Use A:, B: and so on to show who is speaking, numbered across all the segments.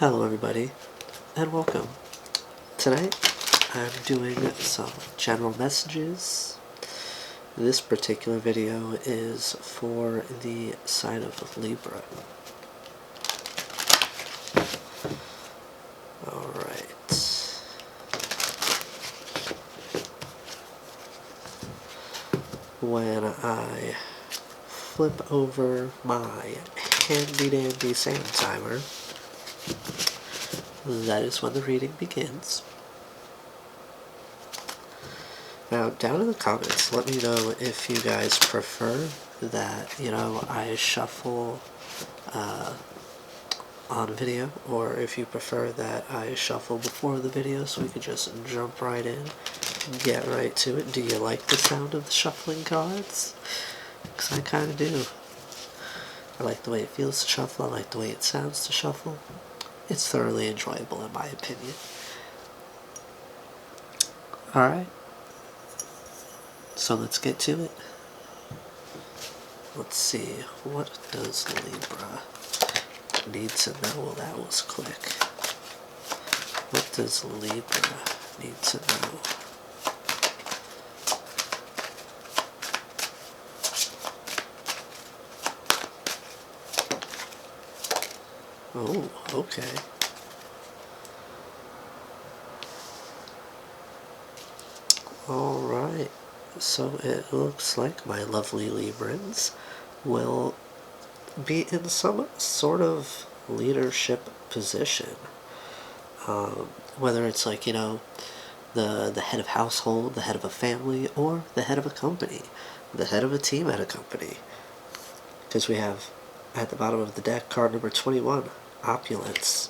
A: Hello everybody, and welcome. Tonight, I'm doing some general messages. This particular video is for the sign of Libra. Alright. When I flip over my handy-dandy sand timer, that is when the reading begins. Now, down in the comments, let me know if you guys prefer that, I shuffle on video, or if you prefer that I shuffle before the video so we could just jump right in and get right to it. Do you like the sound of the shuffling cards? Because I kind of do. I like the way it feels to shuffle. I like the way it sounds to shuffle. It's thoroughly enjoyable in my opinion. Alright. So let's get to it. Let's see, what does Libra need to know? Well, that was quick. What does Libra need to know? Oh, okay. Alright, so it looks like my lovely Librans will be in some sort of leadership position. Whether it's like, the head of household, the head of a family, or the head of a company, the head of a team at a company. Because we have, at the bottom of the deck, card number 21, Opulence.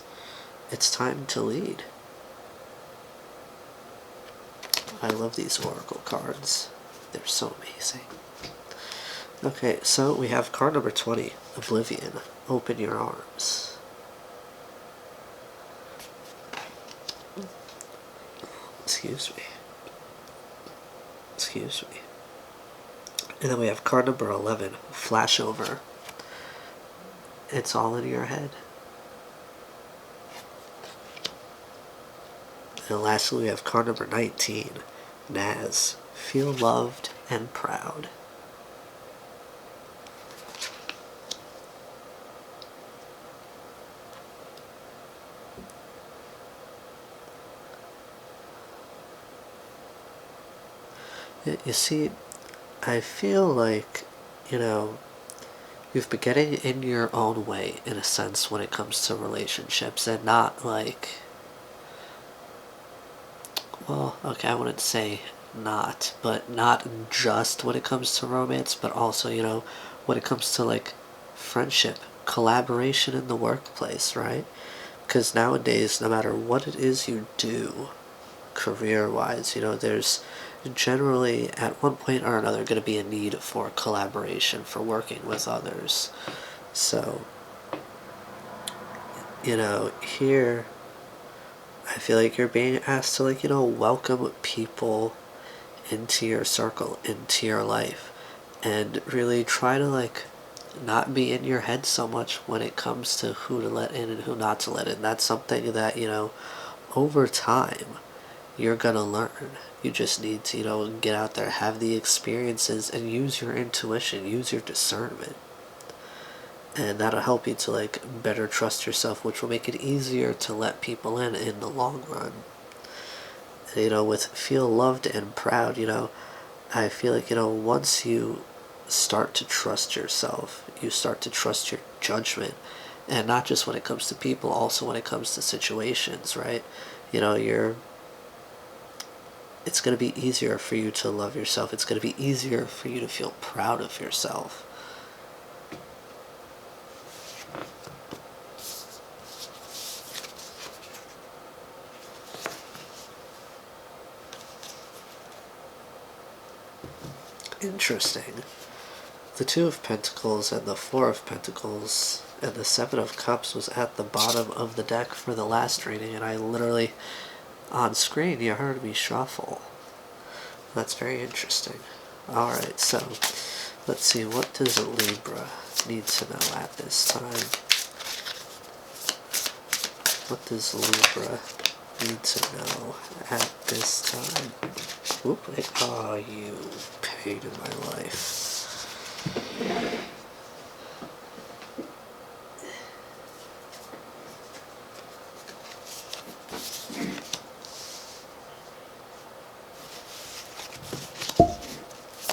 A: It's time to lead. I love these oracle cards. They're so amazing. Okay, so we have card number 20, Oblivion. Open your arms. Excuse me. Excuse me. And then we have card number 11, Flashover. It's all in your head. And lastly, we have card number 19, Naz. Feel loved and proud. You see, I feel like, you've been getting in your own way, in a sense, when it comes to relationships, and not like, well, okay, I wouldn't say not, but not just when it comes to romance, but also, when it comes to like friendship, collaboration in the workplace, right? Because nowadays, no matter what it is you do, career-wise, there's generally at one point or another going to be a need for collaboration, for working with others. So, here I feel like you're being asked to welcome people into your circle, into your life, and really try to not be in your head so much when it comes to who to let in and who not to let in. That's something that, over time you're gonna learn. You just need to, get out there, have the experiences, and use your intuition, use your discernment. And that'll help you to better trust yourself, which will make it easier to let people in the long run. And, with feel loved and proud, I feel like, once you start to trust yourself, you start to trust your judgment, and not just when it comes to people, also when it comes to situations, right? It's going to be easier for you to love yourself. It's going to be easier for you to feel proud of yourself. Interesting. The Two of Pentacles and the Four of Pentacles and the Seven of Cups was at the bottom of the deck for the last reading, and I literally, on screen, you heard me shuffle. That's very interesting. Alright, so let's see, what does a Libra need to know at this time? What does Libra need to know at this time? Oop, oh, you pain in my life.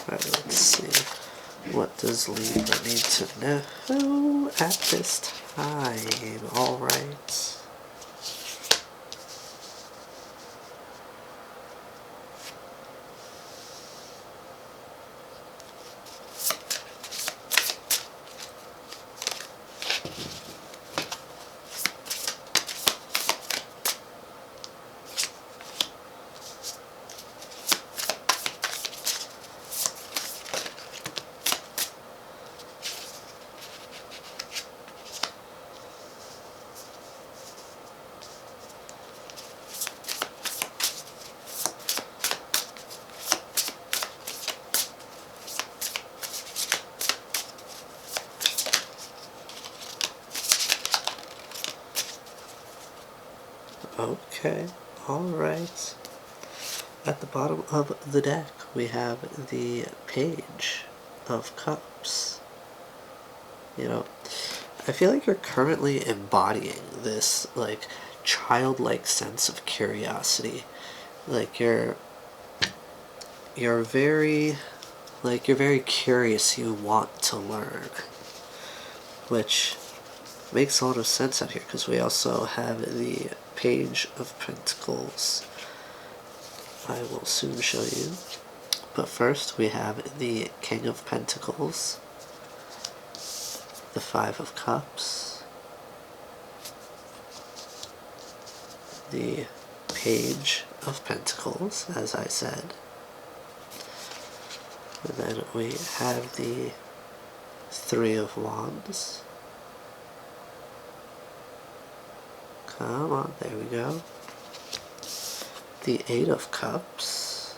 A: Alright, let's see. What does Libra need to know at this time? Alright. Okay, alright. At the bottom of the deck, we have the Page of Cups. You know, I feel like you're currently embodying this, like, childlike sense of curiosity. Like, you're very, like, you're very curious, you want to learn. Which makes a lot of sense out here, because we also have the Page of Pentacles. I will soon show you. But first we have the King of Pentacles, the Five of Cups, the Page of Pentacles, as I said. And then we have the Three of Wands. Come on, there we go. The Eight of Cups.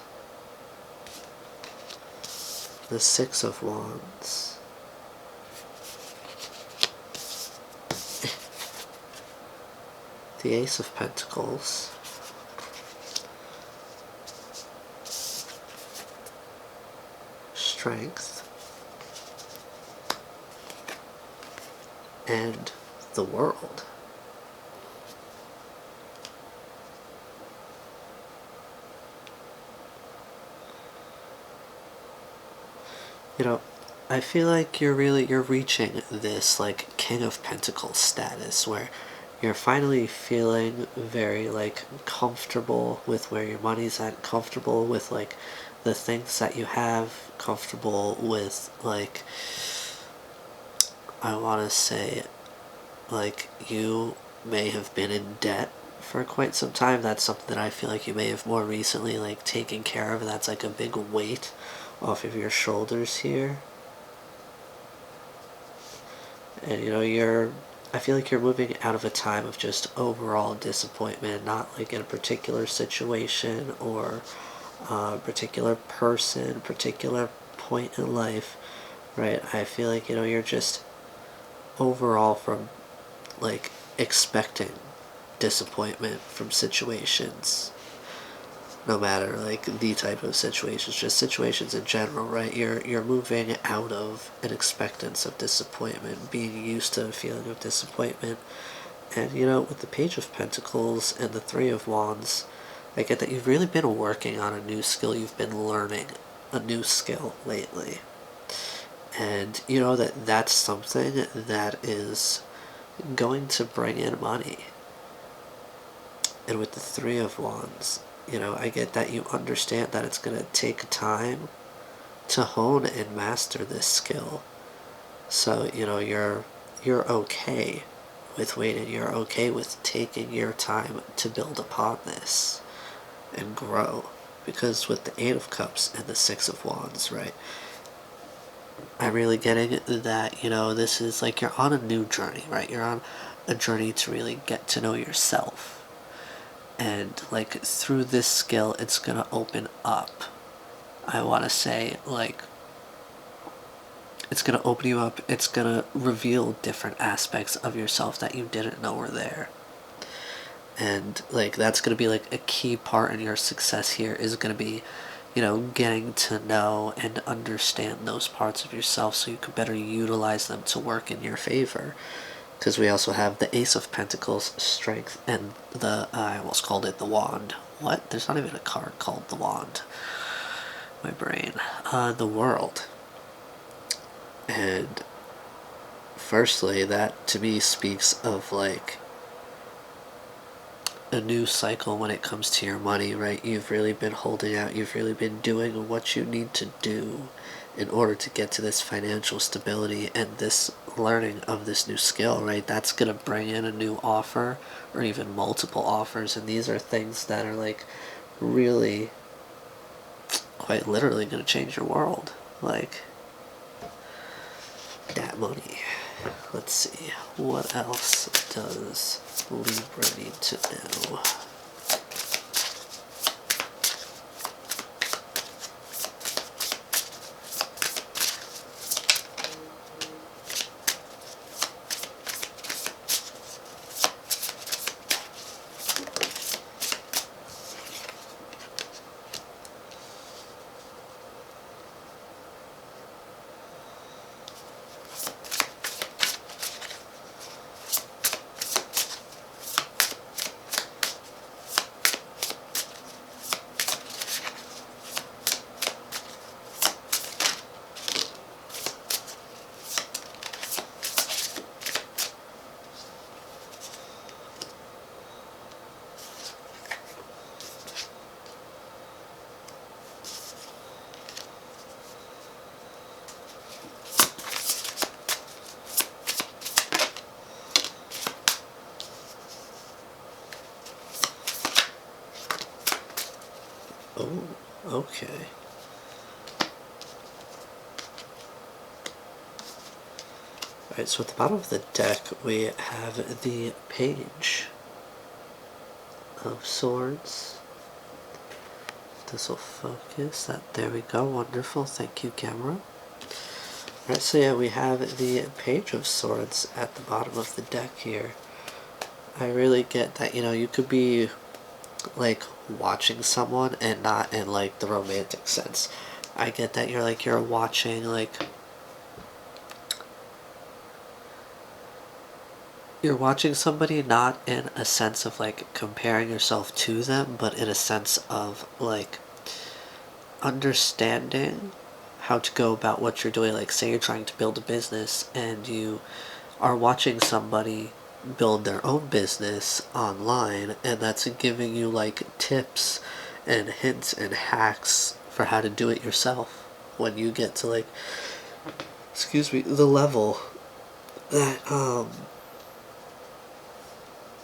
A: The Six of Wands. The Ace of Pentacles. Strength. And the World. You know, I feel like you're reaching this, like, King of Pentacles status where you're finally feeling very, like, comfortable with where your money's at, comfortable with, like, the things that you have, comfortable with, like, I want to say, like, you may have been in debt for quite some time. That's something that I feel like you may have more recently, like, taken care of, and that's like a big weight off of your shoulders here. And you know, I feel like you're moving out of a time of just overall disappointment, not like in a particular situation or a particular person, particular point in life, right? I feel like, you know, you're just overall from, like, expecting disappointment from situations, no matter, like, the type of situations, just situations in general, right? You're moving out of an expectance of disappointment, being used to a feeling of disappointment. And you know, with the Page of Pentacles and the Three of Wands, I get that you've really been working on a new skill. You've been learning a new skill lately, and you know that that's something that is going to bring in money. And with the Three of Wands, you know, I get that you understand that it's going to take time to hone and master this skill. So, you know, you're okay with waiting. You're okay with taking your time to build upon this and grow. Because with the Eight of Cups and the Six of Wands, right, I'm really getting that, you know, this is like you're on a new journey, right? You're on a journey to really get to know yourself. And like through this skill, it's gonna open up. I want to say, like, it's gonna open you up. It's gonna reveal different aspects of yourself that you didn't know were there. And like that's going to be like a key part in your success here, is going to be, you know, getting to know and understand those parts of yourself so you can better utilize them to work in your favor. Because we also have the Ace of Pentacles, Strength, and the, I almost called it the Wand. What? There's not even a card called the Wand. My brain. The World. And firstly, that to me speaks of like a new cycle when it comes to your money, right? You've really been holding out, you've really been doing what you need to do in order to get to this financial stability and this learning of this new skill, right? That's going to bring in a new offer or even multiple offers, and these are things that are like really quite literally going to change your world. Like that money. Let's see, what else does Libra need to know? Oh, okay. Alright, so at the bottom of the deck we have the Page of Swords. This will focus. That, there we go, wonderful. Thank you, camera. Alright, so yeah, we have the Page of Swords at the bottom of the deck here. I really get that, you know, you could be like watching someone and not in like the romantic sense. I get that you're watching like you're watching somebody not in a sense of like comparing yourself to them, but in a sense of like understanding how to go about what you're doing. Like say you're trying to build a business and you are watching somebody build their own business online, and that's giving you like tips and hints and hacks for how to do it yourself when you get to like, excuse me, the level that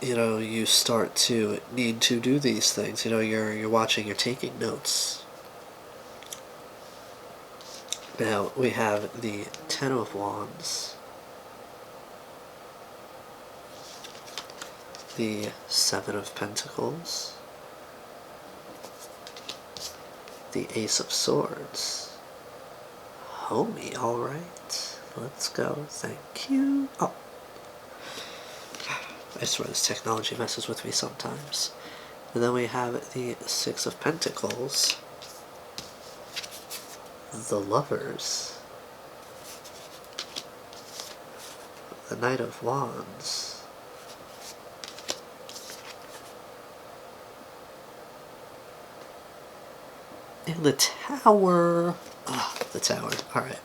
A: you know, you start to need to do these things. You know, you're watching, you're taking notes. Now we have the Ten of Wands, the Seven of Pentacles, the Ace of Swords. Homie, alright. Let's go. Thank you. Oh. I swear this technology messes with me sometimes. And then we have the Six of Pentacles, the Lovers, the Knight of Wands, and the Tower. Ah, the Tower. Alright.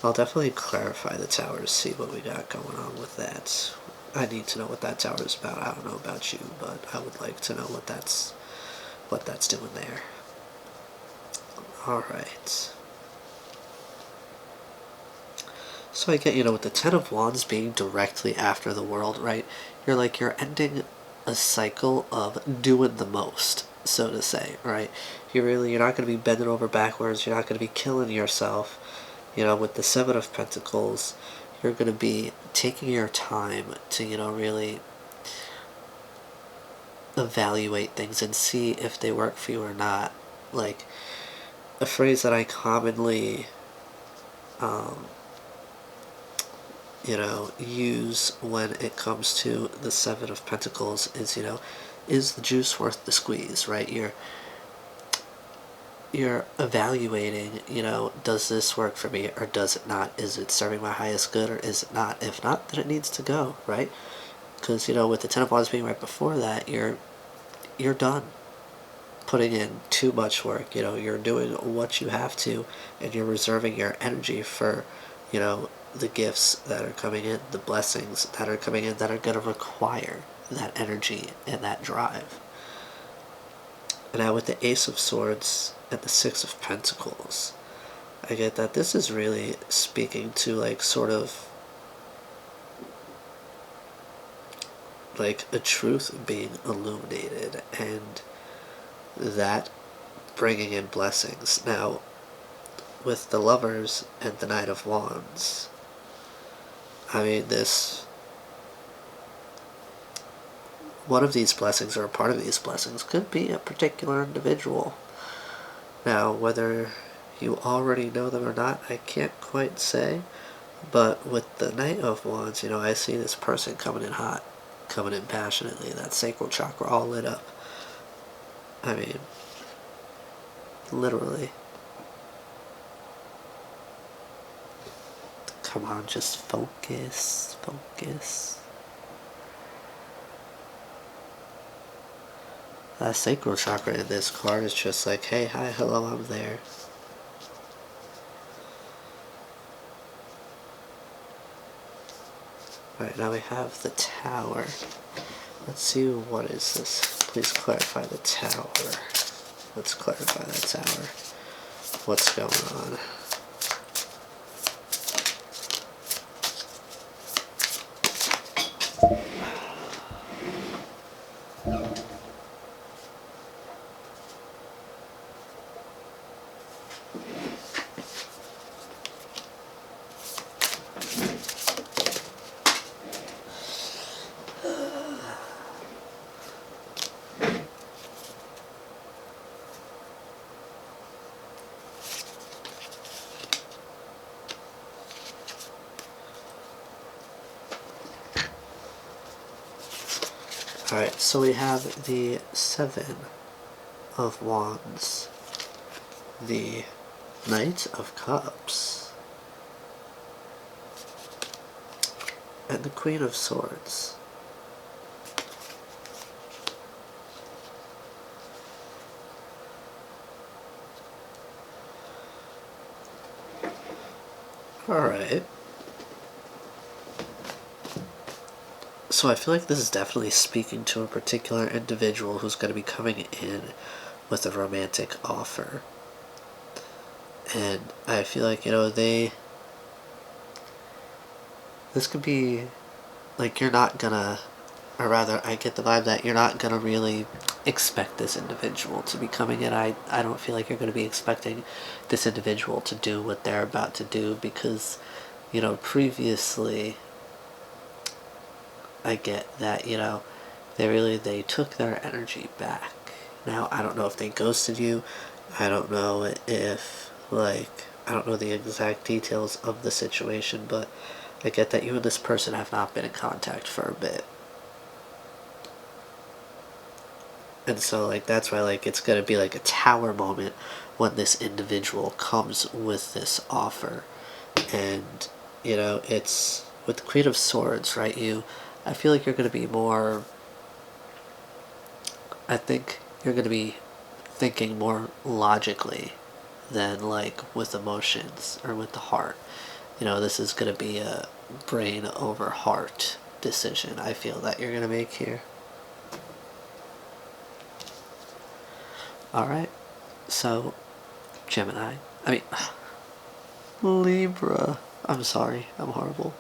A: I'll definitely clarify the Tower to see what we got going on with that. I need to know what that tower is about. I don't know about you, but I would like to know what that's doing there. Alright. So I get, you know, with the Ten of Wands being directly after the World, right? You're ending a cycle of doing the most, so to say, right? You're not going to be bending over backwards. You're not going to be killing yourself. You know, with the Seven of Pentacles, you're going to be taking your time to, you know, really evaluate things and see if they work for you or not. Like, a phrase that I commonly use when it comes to the Seven of Pentacles is, is the juice worth the squeeze, right? You're evaluating, does this work for me or does it not? Is it serving my highest good or is it not? If not, then it needs to go, right? Because, with the Ten of Wands being right before that, you're done putting in too much work. You're doing what you have to, and you're reserving your energy for, the gifts that are coming in, the blessings that are coming in that are going to require that energy and that drive. And now with the Ace of Swords and the Six of Pentacles, I get that this is really speaking to like sort of like a truth being illuminated and that bringing in blessings. Now, with the Lovers and the Knight of Wands, I mean, one of these blessings or a part of these blessings could be a particular individual. Now, whether you already know them or not, I can't quite say. But with the Knight of Wands, I see this person coming in hot, coming in passionately, that sacral chakra all lit up. I mean, literally. Come on, just focus, focus. That sacral chakra in this card is just like, hey, hi, hello, I'm there. Alright, now we have the Tower. Let's see, what is this? Please clarify the Tower. Let's clarify that Tower. What's going on? Alright, so we have the Seven of Wands, the Knight of Cups, and the Queen of Swords. Alright. So I feel like this is definitely speaking to a particular individual who's going to be coming in with a romantic offer. And I feel like, this could be, like, you're not gonna, or rather, I get the vibe that you're not gonna really expect this individual to be coming in. I don't feel like you're gonna be expecting this individual to do what they're about to do because, previously, I get that, they took their energy back. Now, I don't know if they ghosted you. I don't know if, I don't know the exact details of the situation, but I get that you and this person have not been in contact for a bit. And so, that's why, it's going to be like a Tower moment when this individual comes with this offer. And, it's with the Queen of Swords, right? I feel like you're going to be more, I think you're going to be thinking more logically than with emotions or with the heart. This is going to be a brain over heart decision I feel that you're going to make here. Alright, so Gemini, Libra, I'm sorry, I'm horrible.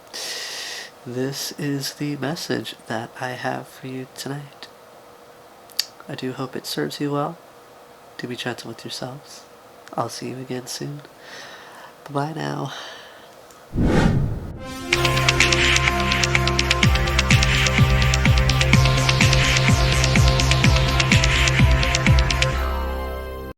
A: This is the message that I have for you tonight. I do hope it serves you well. Do be gentle with yourselves. I'll see you again soon. Bye-bye now.